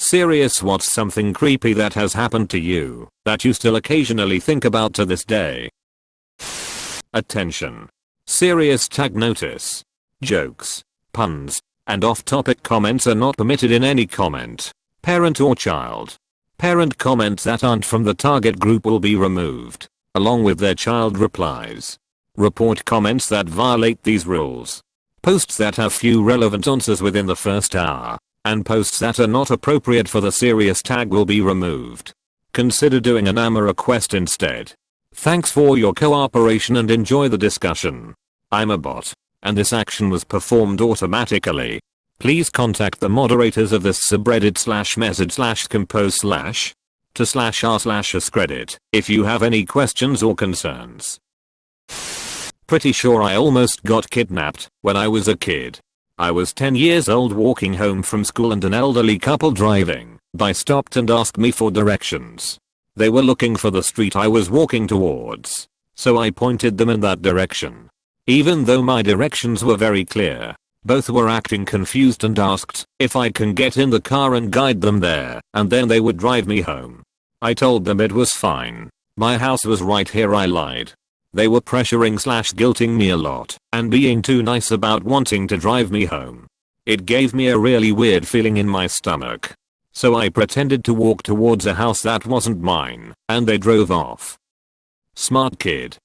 Serious, what's something creepy that has happened to you that you still occasionally think about to this day? Attention. Serious tag notice. Jokes, puns, and off-topic comments are not permitted in any comment, parent or child. Parent comments that aren't from the target group will be removed, along with their child replies. Report comments that violate these rules. Posts that have few relevant answers within the first hour, and posts that are not appropriate for the serious tag will be removed. Consider doing an AMA request instead. Thanks for your cooperation and enjoy the discussion. I'm a bot, and this action was performed automatically. Please contact the moderators of this subreddit /message/compose/to/r/askreddit if you have any questions or concerns. Pretty sure I almost got kidnapped when I was a kid. I was 10 years old walking home from school and an elderly couple driving by stopped and asked me for directions. They were looking for the street I was walking towards, so I pointed them in that direction. Even though my directions were very clear, both were acting confused and asked if I can get in the car and guide them there, and then they would drive me home. I told them it was fine. My house was right here. I lied. They were pressuring/guilting me a lot and being too nice about wanting to drive me home. It gave me a really weird feeling in my stomach. So I pretended to walk towards a house that wasn't mine, and they drove off. Smart kid.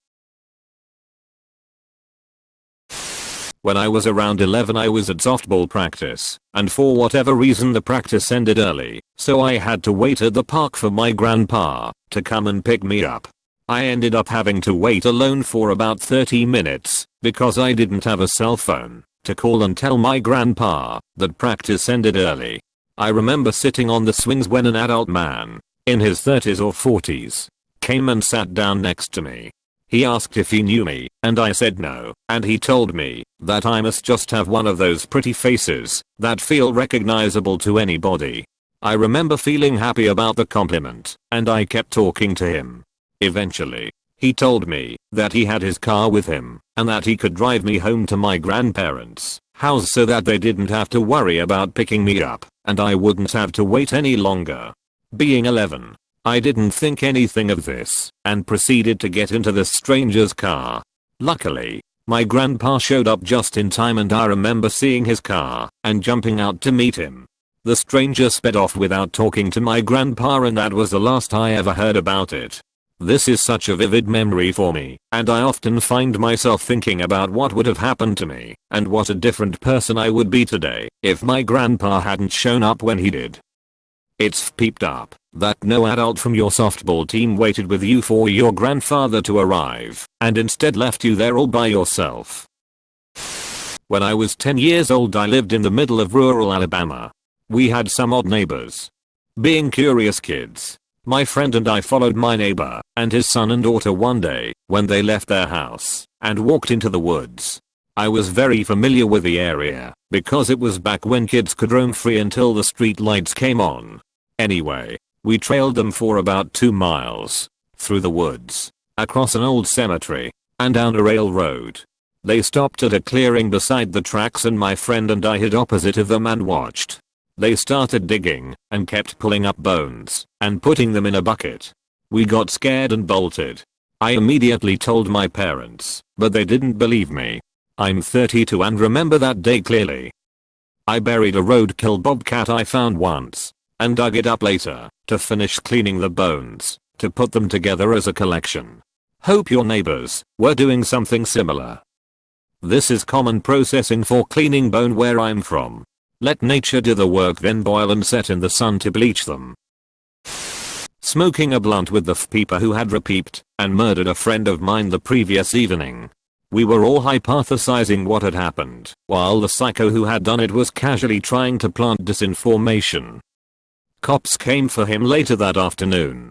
When I was around 11 I was at softball practice, and for whatever reason the practice ended early, so I had to wait at the park for my grandpa to come and pick me up. I ended up having to wait alone for about 30 minutes because I didn't have a cell phone to call and tell my grandpa that practice ended early. I remember sitting on the swings when an adult man, in his 30s or 40s, came and sat down next to me. He asked if he knew me, and I said no, and he told me that I must just have one of those pretty faces that feel recognizable to anybody. I remember feeling happy about the compliment, and I kept talking to him. Eventually, he told me that he had his car with him, and that he could drive me home to my grandparents' house so that they didn't have to worry about picking me up, and I wouldn't have to wait any longer. Being 11, I didn't think anything of this, and proceeded to get into this stranger's car. Luckily, my grandpa showed up just in time and I remember seeing his car and jumping out to meet him. The stranger sped off without talking to my grandpa, and that was the last I ever heard about it. This is such a vivid memory for me, and I often find myself thinking about what would have happened to me and what a different person I would be today if my grandpa hadn't shown up when he did. It's peeped up that no adult from your softball team waited with you for your grandfather to arrive and instead left you there all by yourself. When I was 10 years old I lived in the middle of rural Alabama. We had some odd neighbors. Being curious kids, my friend and I followed my neighbor and his son and daughter one day when they left their house and walked into the woods. I was very familiar with the area because it was back when kids could roam free until the street lights came on. Anyway, we trailed them for about 2 miles through the woods, across an old cemetery, and down a railroad. They stopped at a clearing beside the tracks and my friend and I hid opposite of them and watched. They started digging and kept pulling up bones and putting them in a bucket. We got scared and bolted. I immediately told my parents, but they didn't believe me. I'm 32 and remember that day clearly. I buried a roadkill bobcat I found once and dug it up later to finish cleaning the bones to put them together as a collection. Hope your neighbors were doing something similar. This is common processing for cleaning bone where I'm from. Let nature do the work, then boil and set in the sun to bleach them. Smoking a blunt with the peeper who had repeeped and murdered a friend of mine the previous evening. We were all hypothesizing what had happened, while the psycho who had done it was casually trying to plant disinformation. Cops came for him later that afternoon.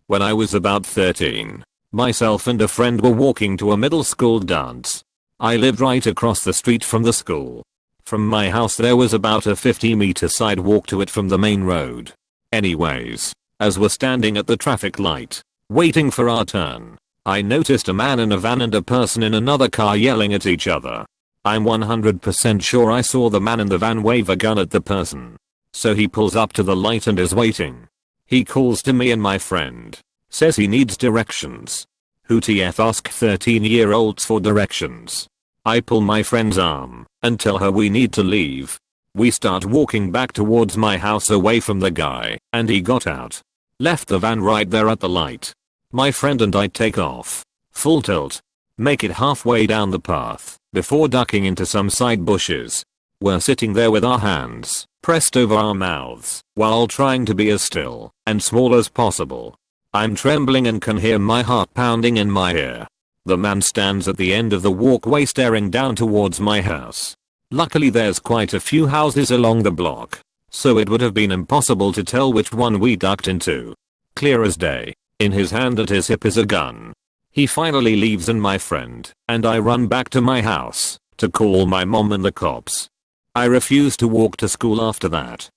When I was about 13, myself and a friend were walking to a middle school dance. I lived right across the street from the school. From my house there was about a 50-meter sidewalk to it from the main road. Anyways, as we're standing at the traffic light, waiting for our turn, I noticed a man in a van and a person in another car yelling at each other. I'm 100% sure I saw the man in the van wave a gun at the person. So he pulls up to the light and is waiting. He calls to me and my friend. Says he needs directions. Who TF ask 13-year-olds for directions? I pull my friend's arm and tell her we need to leave. We start walking back towards my house away from the guy, and he got out. Left the van right there at the light. My friend and I take off. Full tilt. Make it halfway down the path before ducking into some side bushes. We're sitting there with our hands pressed over our mouths while trying to be as still and small as possible. I'm trembling and can hear my heart pounding in my ear. The man stands at the end of the walkway staring down towards my house. Luckily there's quite a few houses along the block, so it would have been impossible to tell which one we ducked into. Clear as day. In his hand at his hip is a gun. He finally leaves and my friend and I run back to my house to call my mom and the cops. I refused to walk to school after that.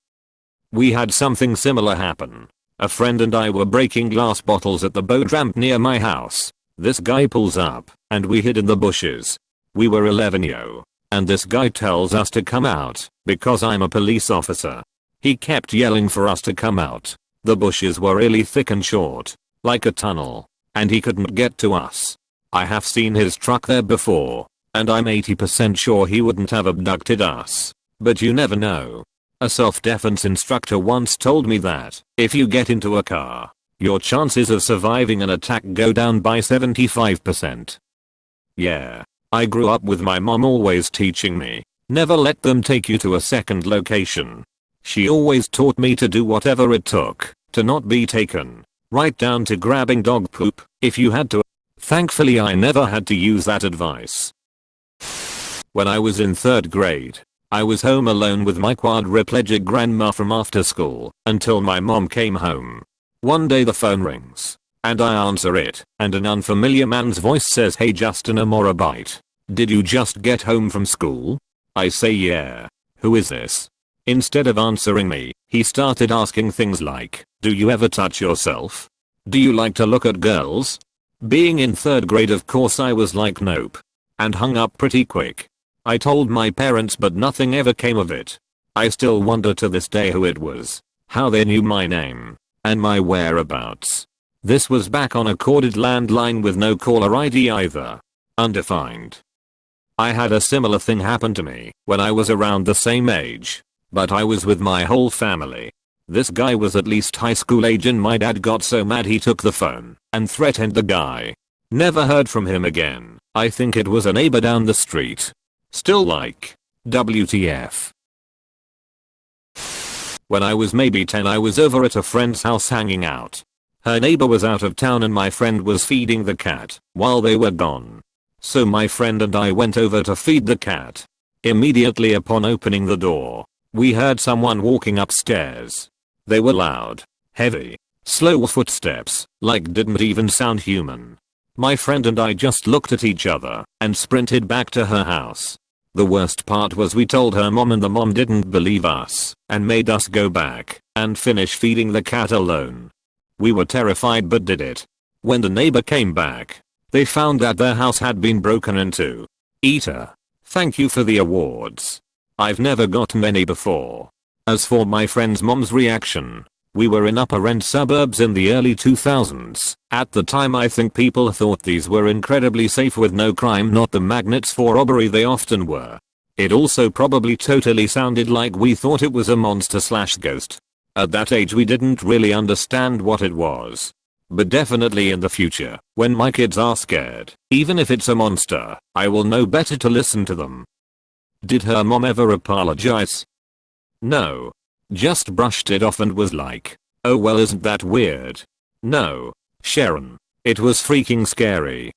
We had something similar happen. A friend and I were breaking glass bottles at the boat ramp near my house. This guy pulls up and we hid in the bushes. We were 11 yo. And this guy tells us to come out because I'm a police officer. He kept yelling for us to come out. The bushes were really thick and short, like a tunnel, and he couldn't get to us. I have seen his truck there before, and I'm 80% sure he wouldn't have abducted us. But you never know. A self-defense instructor once told me that if you get into a car, your chances of surviving an attack go down by 75%. Yeah. I grew up with my mom always teaching me, never let them take you to a second location. She always taught me to do whatever it took to not be taken, right down to grabbing dog poop if you had to. Thankfully I never had to use that advice. When I was in 3rd grade, I was home alone with my quadriplegic grandma from after school until my mom came home. One day the phone rings, and I answer it, and an unfamiliar man's voice says, "Hey Justin, I'm a bite. Did you just get home from school?" I say yeah. Who is this? Instead of answering me, he started asking things like, "Do you ever touch yourself? Do you like to look at girls?" Being in 3rd grade of course I was like nope. And hung up pretty quick. I told my parents but nothing ever came of it. I still wonder to this day who it was, how they knew my name, and my whereabouts. This was back on a corded landline with no caller ID either. Undefined. I had a similar thing happen to me when I was around the same age, but I was with my whole family. This guy was at least high school age and my dad got so mad he took the phone and threatened the guy. Never heard from him again. I think it was a neighbor down the street. Still like, WTF. When I was maybe 10 I was over at a friend's house hanging out. Her neighbor was out of town and my friend was feeding the cat while they were gone. So my friend and I went over to feed the cat. Immediately upon opening the door, we heard someone walking upstairs. They were loud, heavy, slow footsteps, like didn't even sound human. My friend and I just looked at each other and sprinted back to her house. The worst part was we told her mom and the mom didn't believe us and made us go back and finish feeding the cat alone. We were terrified but did it. When the neighbor came back, they found that their house had been broken into. Eater. Thank you for the awards. I've never gotten any before. As for my friend's mom's reaction, we were in upper end suburbs in the early 2000s. At the time I think people thought these were incredibly safe with no crime, not the magnets for robbery they often were. It also probably totally sounded like we thought it was a monster/ghost. At that age we didn't really understand what it was. But definitely in the future, when my kids are scared, even if it's a monster, I will know better to listen to them. Did her mom ever apologize? No. Just brushed it off and was like, "Oh well, isn't that weird?" No. Sharon. It was freaking scary.